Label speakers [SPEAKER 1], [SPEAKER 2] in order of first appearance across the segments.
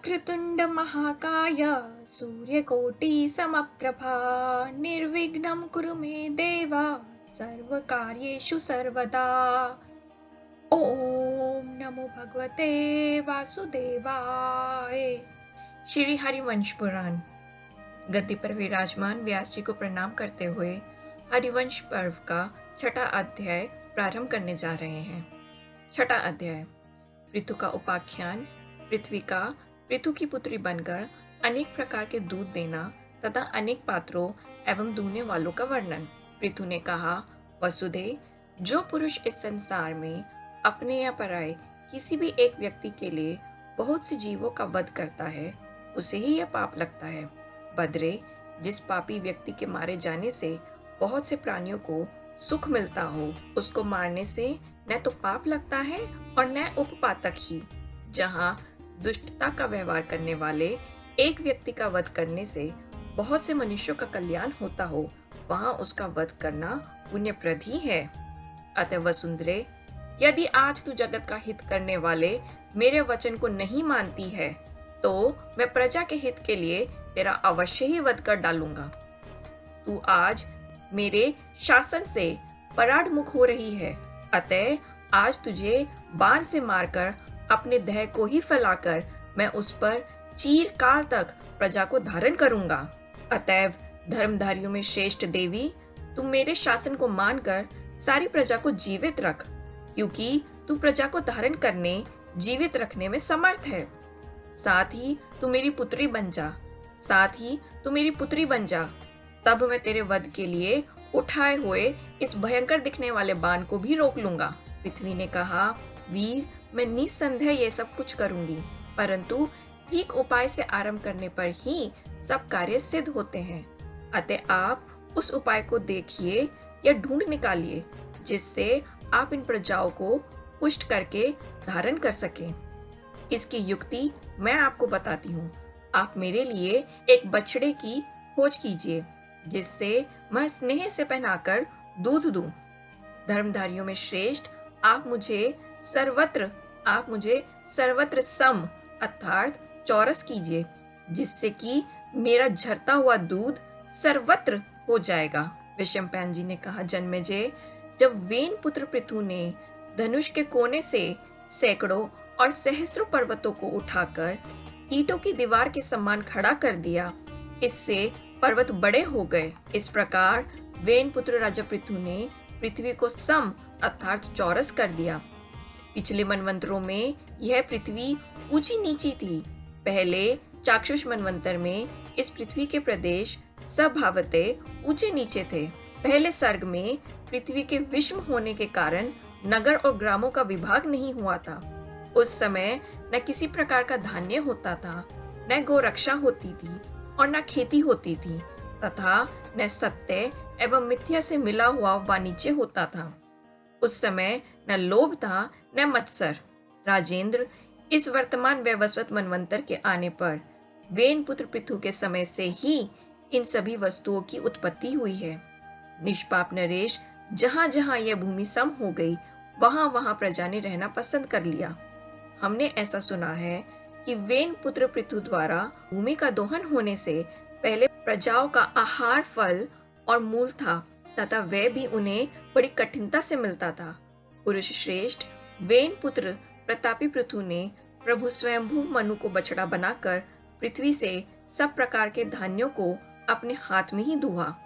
[SPEAKER 1] वक्रतुंड महाकाय सूर्यकोटि समप्रभा निर्विघ्नं कुरु मे देवा सर्वकार्येषु सर्वदा। ओम नमो भगवते वासुदेवाय। श्री हरिवंश पुराण। गद्दी पर विराजमान व्यास जी को प्रणाम करते हुए हरिवंश पर्व का छठा अध्याय प्रारंभ करने जा रहे हैं। छठा अध्याय। पृथु का उपाख्यान। पृथु की पुत्री बनकर अनेक प्रकार के दूध देना तथा अनेक पात्रों एवं दूहने वालों का वर्णन। पृथु ने कहा, वसुदेव, जो पुरुष इस संसार में अपने या पराये किसी भी एक व्यक्ति के लिए बहुत से जीवों का वध करता है, उसे ही यह पाप लगता है। बद्रे, जिस पापी व्यक्ति के मारे जाने से बहुत से प्राणियों को सुख मिलता हो, उसको मारने से न तो पाप लगता है और न उपपातक ही। जहाँ दुष्टता का व्यवहार करने वाले एक व्यक्ति का वध करने से बहुत से मनुष्यों का कल्याण होता हो, वहाँ उसका वध करना पुण्यप्रद ही है। अतः वसुंधरे, यदि आज तू जगत का हित करने वाले मेरे वचन को नहीं मानती है, तो मैं प्रजा के हित के लिए तेरा अवश्य ही वध कर डालूंगा। तू आज मेरे शासन से पराडमुख हो रही है, अतः आज तुझे बाण से मारकर अपने देह को ही फैलाकर मैं उस पर चीरकाल तक प्रजा को धारण करूंगा। अतएव धर्मधारियों में श्रेष्ठ देवी, तुम मेरे शासन को मानकर सारी प्रजा को जीवित रख, क्योंकि तू प्रजा को धारण करने जीवित रखने में समर्थ है। साथ ही तू मेरी पुत्री बन जा, तब मैं तेरे वध के लिए उठाए हुए इस भयंकर दिखने वाले बाण को भी रोक लूंगा। पृथ्वी ने कहा, वीर, मैं निस्संदेह ये सब कुछ करूंगी, परंतु ठीक उपाय से आरंभ करने पर ही सब कार्य सिद्ध होते हैं। अतः आप उस उपाय को देखिए या ढूंढ निकालिए, जिससे आप इन प्रजाओं को पुष्ट करके धारण कर सकें। इसकी युक्ति मैं आपको बताती हूँ। आप मेरे लिए एक बछड़े की खोज कीजिए, जिससे मैं स्नेह से पहनाकर दूध दूं। धर्मधारियों में श्रेष्ठ, आप मुझे सर्वत्र सम अर्थात चौरस कीजिए, जिससे कि मेरा झरता हुआ दूध सर्वत्र हो जाएगा। विषमपायन जी ने कहा, जन्मेजय, जब वेन पुत्र पृथु ने धनुष के कोने से सैकड़ों और सहस्त्रों पर्वतों को उठाकर ईंटों की दीवार के समान खड़ा कर दिया, इससे पर्वत बड़े हो गए। इस प्रकार वेन पुत्र राजा पृथु ने पृथ्वी को सम अर्थात चौरस कर दिया। पिछले मनवंतरों में यह पृथ्वी ऊंची नीची थी। पहले चाक्षुष मनवंतर में इस पृथ्वी के प्रदेश स्वभावतः ऊंचे नीचे थे। पहले सर्ग में पृथ्वी के विषम होने के कारण नगर और ग्रामों का विभाग नहीं हुआ था। उस समय न किसी प्रकार का धान्य होता था, न गोरक्षा होती थी और न खेती होती थी, तथा न सत्य एवं मिथ्या से मिला हुआ वाणिज्य होता था। उस समय न लोभ था न मत्सर। राजेंद्र, इस वर्तमान वैवस्वत मनवंतर के आने पर वेन पुत्र पृथु के समय से ही इन सभी वस्तुओं की उत्पत्ति हुई है। निष्पाप नरेश, जहाँ जहाँ यह भूमि सम हो गई, वहाँ वहाँ प्रजा ने रहना पसंद कर लिया। हमने ऐसा सुना है कि वेन पुत्र पृथु द्वारा भूमि का दोहन होने से पहले प्रजाओं का आहार फल और मूल था, तथा वह भी उन्हें बड़ी कठिनता से मिलता था। पुरुष श्रेष्ठ, वेन पुत्र प्रतापी पृथु ने प्रभु स्वयंभू मनु को बछड़ा बनाकर पृथ्वी से सब प्रकार के धान्यों को अपने हाथ में ही दुहा।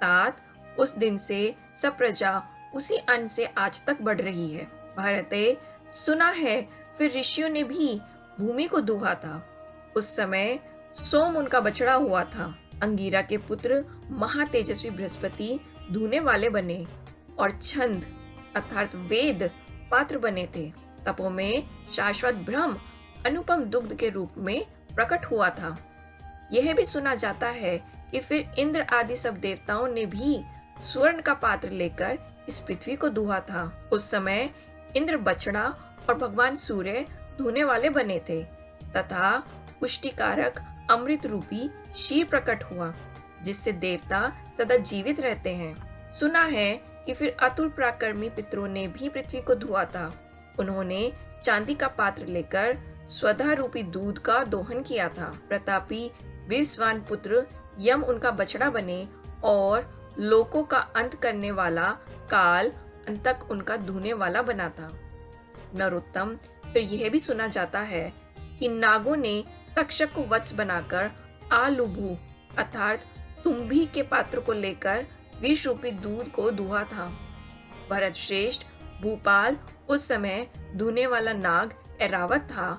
[SPEAKER 1] तात उस दिन से सब प्रजा उसी अन्न से आज तक बढ़ रही है। भारते, सुना है फिर ऋषियों ने भी भूमि को दुहा था। उस समय सोम उनका बछड़ा हुआ था। अंगिरा के पुत्र महातेजस्वी बृहस्पति धूने वाले बने और छंद अर्थात वेद पात्र बने थे। तपो में शाश्वत ब्रह्म अनुपम दुग्ध के रूप में प्रकट हुआ था। यह भी सुना जाता है कि फिर इंद्र आदि सब देवताओं ने भी स्वर्ण का पात्र लेकर इस पृथ्वी को दुहा था। उस समय इंद्र बछड़ा और भगवान सूर्य धूने वाले बने थे, तथा पुष्टिकारक अमृत रूपी क्षीर प्रकट हुआ, जिससे देवता सदा जीवित रहते हैं। सुना है कि फिर अतुल पराक्रमी पितरों ने भी पृथ्वी को धुआ था। उन्होंने चांदी का पात्र लेकर स्वधा रूपी दूध का दोहन किया था। प्रतापी विवस्वान पुत्र यम उनका बछड़ा बने और लोकों का अंत करने वाला काल अंत तक उनका धुने वाला बना था। नरोत्तम फिर यह भी सुना जाता है कि नागों ने तक्षक को वत्स बनाकर आलुभु अर्थात तुम्भी के पात्र को लेकर विष रूपी दूध को दुहा था। भरत श्रेष्ठ भूपाल उस समय धुने वाला नाग ऐरावत था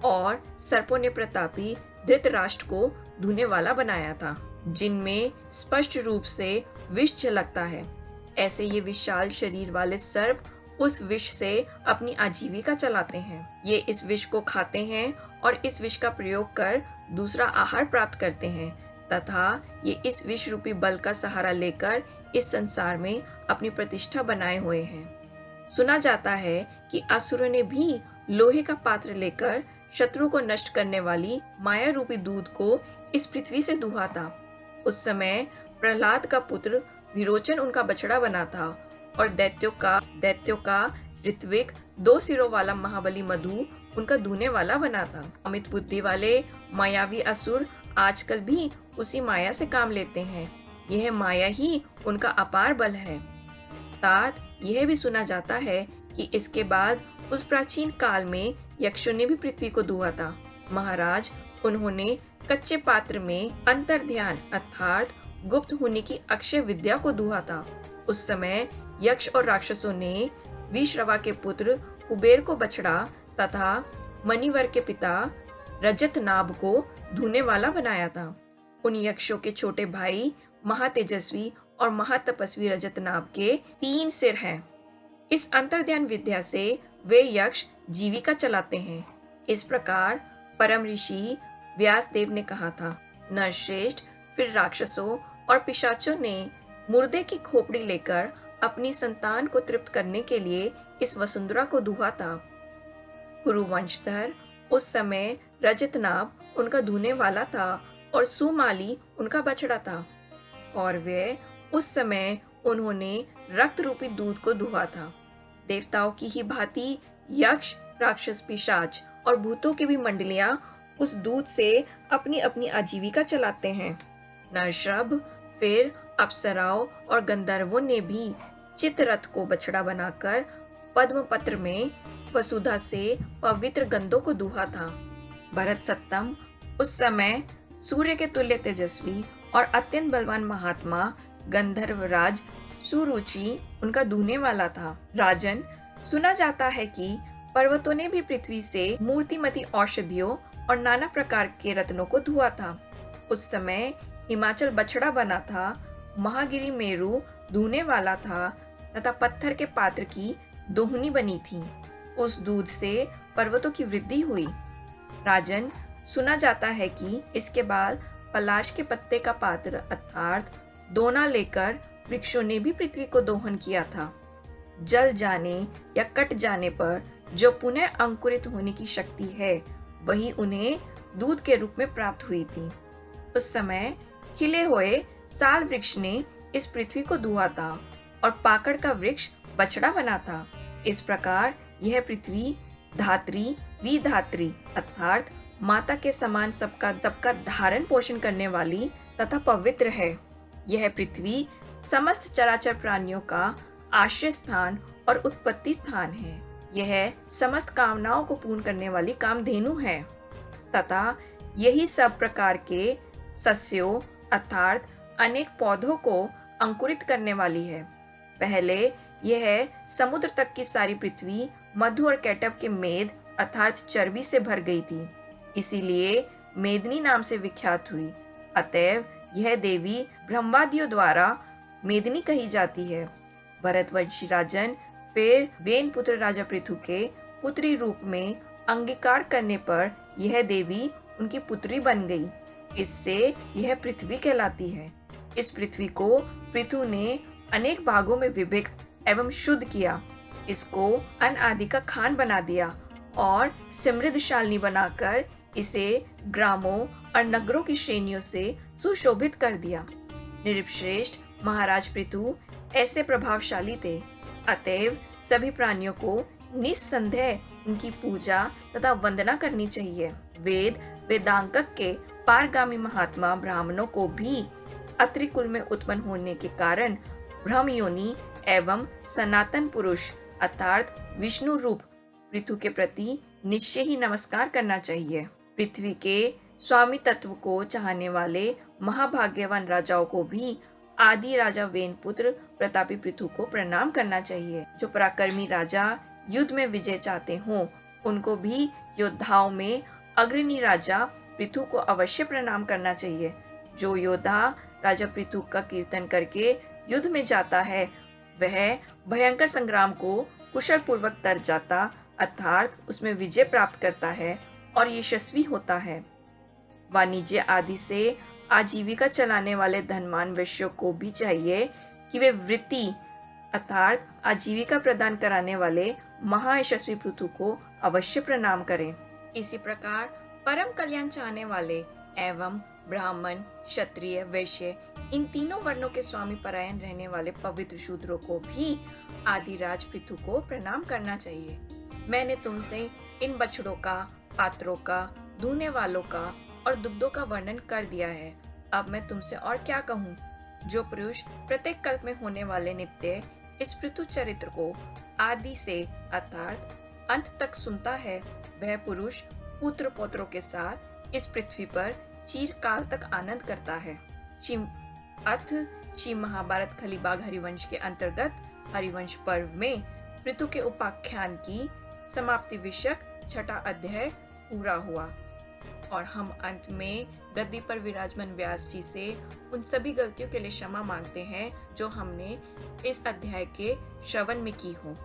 [SPEAKER 1] और सर्पों ने प्रतापी धृतराष्ट्र को धुने वाला बनाया था, जिनमें स्पष्ट रूप से विष झलकता है। ऐसे ये विशाल शरीर वाले सर्प उस विष से अपनी आजीविका चलाते हैं। ये इस विष को खाते हैं और इस विष का प्रयोग कर दूसरा आहार प्राप्त करते हैं तथा ये इस विष रूपी बल का सहारा लेकर इस संसार में अपनी प्रतिष्ठा बनाए हुए हैं। सुना जाता है कि असुरों ने भी लोहे का पात्र लेकर शत्रु को नष्ट करने वाली माया रूपी दूध को इस पृथ्वी से दुहा था। उस समय प्रहलाद का पुत्र विरोचन उनका बछड़ा बना था और दैत्यों का ऋत्विक 2 सिरों वाला महाबली मधु उनका धुने वाला बना था। अमित बुद्धि वाले मायावी असुर आजकल भी उसी माया से काम लेते हैं। यह माया ही उनका अपार बल है। तात यह भी सुना जाता है कि इसके बाद उस प्राचीन काल में यक्षों ने भी पृथ्वी को दुहा था। महाराज उन्होंने कच्चे पात्र में अंतर्ध्यान अर्थात गुप्त होने की अक्षय विद्या को दुहा था। उस समय यक्ष और राक्षसों ने विश्रवा के पुत्र कुबेर को बछड़ा तथा मणिवर के पिता रजतनाभ को धुने वाला बनाया था। उन यक्षों के छोटे भाई महातेजस्वी और महातपस्वी रजतनाभ के 3 सिर हैं। इस अंतर्ध्यान विद्या से वे यक्ष जीविका चलाते हैं। इस प्रकार परम ऋषि व्यासदेव ने कहा था। नरश्रेष्ठ फिर राक्षसों और पिशाचों ने मुर्दे की खोपड़ी लेकर अपनी संतान को तृप्त करने के लिए इस वसुंधरा को दुहा था। कुरुवंशधर उस समय रजतनाभ उनका धुने वाला था और सुमाली उनका बछड़ा था और वे उस समय उन्होंने रक्त रूपी दूध को दुहा था। देवताओं की ही भांति यक्ष राक्षस पिशाच और भूतों की भी मंडलियां उस दूध से अपनी अपनी आजीविका चलाते हैं। नरश्रभ फिर अप्सराओं और गंधर्वों ने भी चित्ररथ को बछड़ा बनाकर पद्म पत्र में वसुधा से पवित्र गंधों को दुहा था। भरत सत्तम उस समय सूर्य के तुल्य तेजस्वी और अत्यंत बलवान महात्मा गंधर्वराज सुरुचि उनका धुने वाला था। राजन सुना जाता है कि पर्वतों ने भी पृथ्वी से मूर्तिमती औषधियों और नाना प्रकार के रत्नों को धुआ था। उस समय हिमाचल बछड़ा बना था, महागिरी मेरु धुने वाला था तथा पत्थर के पात्र की दोहनी बनी थी। उस दूध से पर्वतों की वृद्धि हुई। राजन सुना जाता है कि इसके बाद पलाश के पत्ते का पात्र अर्थात दोना लेकर वृक्षों ने भी पृथ्वी को दोहन किया था। जल जाने या कट जाने पर जो पुनः अंकुरित होने की शक्ति है वही उन्हें दूध के रूप में प्राप्त हुई थी। उस समय खिले हुए साल वृक्ष ने इस पृथ्वी को दुहा था और पाकड़ का वृक्ष बछड़ा बना था। इस प्रकार यह पृथ्वी धात्री विधात्री अर्थात माता के समान सबका धारण पोषण करने वाली तथा पवित्र है। यह पृथ्वी समस्त चराचर प्राणियों का आश्रय स्थान और उत्पत्ति स्थान है। यह समस्त कामनाओं को पूर्ण करने वाली कामधेनु है तथा यही सब प्रकार के सस्यों अर्थात अनेक पौधों को अंकुरित करने वाली है। पहले यह समुद्र तक की सारी पृथ्वी मधु और कैटब के मेद अर्थात चर्बी से भर गई थी, इसीलिए मेदिनी नाम से विख्यात हुई। अतएव यह देवी ब्रह्मादियों द्वारा मेदिनी कही जाती है। भरतवंशी राजन फिर वेन पुत्र राजा पृथु के पुत्री रूप में अंगीकार करने पर यह देवी उनकी पुत्री बन गई। इससे यह पृथ्वी कहलाती है। इस पृथ्वी को पृथु ने अनेक भागों में विभक्त एवं शुद्ध किया। इसको अन्न आदि का खान बना दिया और समृद्धशालिनी बनाकर इसे ग्रामों और नगरों की श्रेणियों से सुशोभित कर दिया। नृपश्रेष्ठ महाराज पृथु ऐसे प्रभावशाली थे, अतएव सभी प्राणियों को निस्संदेह उनकी पूजा तथा वंदना करनी चाहिए। वेदांग के पारगामी महात्मा ब्राह्मणों को भी अत्रि कुल में उत्पन्न होने के कारण ब्रह्म योनि एवं सनातन पुरुष अर्थात विष्णु रूप पृथु के प्रति निश्चय ही नमस्कार करना चाहिए। पृथ्वी के स्वामी तत्व को चाहने वाले महाभाग्यवान राजाओं को भी आदि राजा वेन पुत्र प्रतापी पृथु को प्रणाम करना चाहिए। जो पराक्रमी राजा युद्ध में विजय चाहते हों, उनको भी योद्धाओं में अग्रणी राजा पृथु को अवश्य प्रणाम करना चाहिए। जो योद्धा राजा पृथु का कीर्तन करके युद्ध में जाता है, वह भयंकर संग्राम को कुशल पूर्वक तर जाता अर्थात उसमें विजय प्राप्त करता है और यशस्वी होता है। वाणिज्य आदि से आजीविका चलाने वाले धनवान वैश्यों को भी चाहिए कि वे वृत्ति अर्थात आजीविका प्रदान कराने वाले महायशस्वी पृथु को अवश्य प्रणाम करें। इसी प्रकार परम कल्याण चाहने वाले एवं ब्राह्मण, क्षत्रिय, वैश्य इन तीनों वर्णों के स्वामी परायण रहने वाले पवित्र शूद्रों को भी आदिराज पृथु को प्रणाम करना चाहिए। मैंने तुमसे इन बछड़ों का, पात्रों का, दूने वालों का और दुग्धों का वर्णन कर दिया है। अब मैं तुमसे और क्या कहूँ। जो पुरुष प्रत्येक कल्प में होने वाले नित्य इस पृथु चरित्र को आदि से अर्थात अंत तक सुनता है, वह पुरुष पुत्र पौत्रों के साथ इस पृथ्वी पर चिरकाल तक आनंद करता है। श्री महाभारत खलीबाग हरिवंश के अंतर्गत हरिवंश पर्व में पृथु के उपाख्यान की समाप्ति विषयक 6वां अध्याय पूरा हुआ और हम अंत में गद्दी पर विराजमान व्यास जी से उन सभी गलतियों के लिए क्षमा मांगते हैं जो हमने इस अध्याय के श्रवण में की हो।